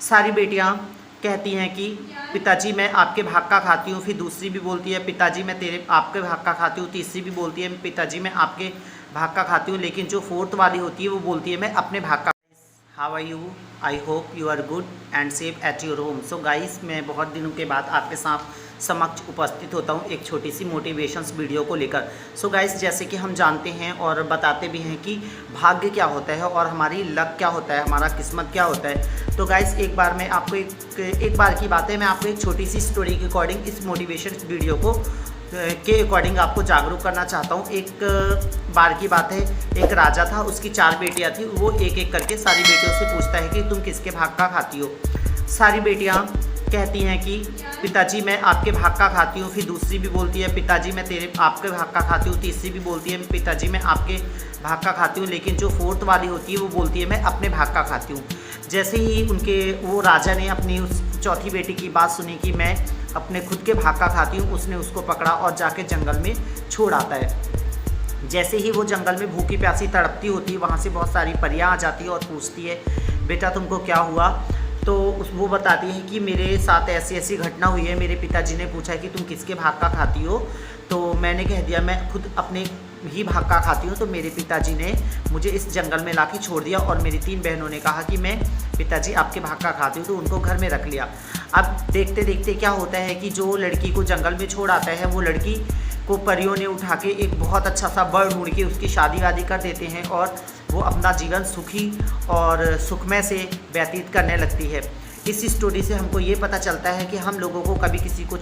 सारी बेटियां कहती हैं कि पिताजी मैं आपके भाग का खाती हूँ, फिर दूसरी भी बोलती है पिताजी मैं तेरे आपके भाग का खाती हूँ, तीसरी भी बोलती है पिताजी मैं आपके भाग का खाती हूँ, लेकिन जो फोर्थ वाली होती है वो बोलती है मैं अपने भाग का। How are you? I hope you are good and safe at your home. So guys, मैं बहुत दिनों के बाद आपके साथ समक्ष उपस्थित होता हूँ एक छोटी सी मोटिवेशंस वीडियो को लेकर। सो गाइस, जैसे कि हम जानते हैं और बताते भी हैं कि भाग्य क्या होता है और हमारी लक क्या होता है, हमारा किस्मत क्या होता है। तो गाइस, एक बार मैं आपको एक बार की बात है, मैं आपको एक छोटी सी स्टोरी के अकॉर्डिंग इस मोटिवेशन वीडियो को के अकॉर्डिंग आपको जागरूक करना चाहता हूँ। एक बार की बात है, एक राजा था, उसकी 4 बेटियाँ थी। वो एक एक करके सारी बेटियों से पूछता है कि तुम किसके भाग का खाती हो। सारी बेटियाँ कहती हैं कि पिताजी मैं आपके भाग का खाती हूँ, फिर दूसरी भी बोलती है पिताजी मैं आपके भाग का खाती हूँ, तीसरी भी बोलती है पिताजी मैं आपके भाग का खाती हूँ, लेकिन जो फोर्थ वाली होती है वो बोलती है मैं अपने भाग का खाती हूँ। जैसे ही वो राजा ने अपनी उस चौथी बेटी की बात सुनी कि मैं अपने खुद के भाग का खाती हूँ, उसने उसको पकड़ा और जाके जंगल में छोड़ आता है। जैसे ही वो जंगल में भूखी प्यासी तड़पती होती है, वहाँ से बहुत सारी परियां आ जाती है और पूछती है बेटा तुमको क्या हुआ। तो वो बताती है कि मेरे साथ ऐसी ऐसी घटना हुई है, मेरे पिताजी ने पूछा कि तुम किसके भाग का खाती हो, तो मैंने कह दिया मैं खुद अपने ही भाग का खाती हूँ। तो मेरे पिताजी ने मुझे इस जंगल में लाके छोड़ दिया और मेरी 3 बहनों ने कहा कि मैं पिताजी आपके भाग का खाती हूँ, तो उनको घर में रख लिया। अब देखते देखते क्या होता है कि जो लड़की को जंगल में छोड़ आता है, वो लड़की को परियों ने उठा के एक बहुत अच्छा सा बर ढूंढ के उसकी शादी वादी कर देते हैं और वो अपना जीवन सुखी और सुखमय से व्यतीत करने लगती है। इस स्टोरी से हमको ये पता चलता है कि हम लोगों को कभी किसी को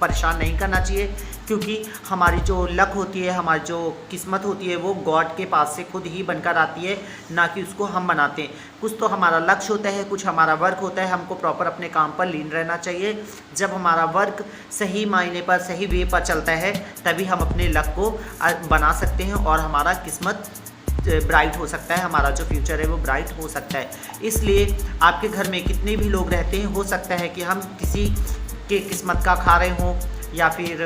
परेशान नहीं करना चाहिए, क्योंकि हमारी जो लक होती है, हमारी जो किस्मत होती है, वो गॉड के पास से खुद ही बनकर आती है, ना कि उसको हम बनाते हैं। कुछ तो हमारा लक्ष्य होता है, कुछ हमारा वर्क होता है, हमको प्रॉपर अपने काम पर लीन रहना चाहिए। जब हमारा वर्क सही मायने पर सही वे पर चलता है, तभी हम अपने लक को बना सकते हैं और हमारा किस्मत ब्राइट हो सकता है, हमारा जो फ्यूचर है वो ब्राइट हो सकता है। इसलिए आपके घर में कितने भी लोग रहते हैं, हो सकता है कि हम किसी के किस्मत का खा रहे हों या फिर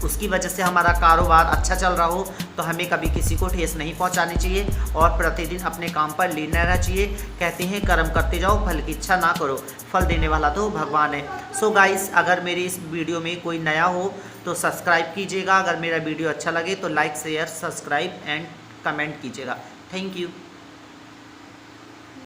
उसकी वजह से हमारा कारोबार अच्छा चल रहा हो, तो हमें कभी किसी को ठेस नहीं पहुंचानी चाहिए और प्रतिदिन अपने काम पर लीन रहना चाहिए। कहते हैं कर्म करते जाओ, फल की इच्छा ना करो, फल देने वाला तो भगवान है। सो गाइस, अगर मेरी इस वीडियो में कोई नया हो तो सब्सक्राइब कीजिएगा। अगर मेरा वीडियो अच्छा लगे तो like share subscribe and comment कीजिएगा। Thank you.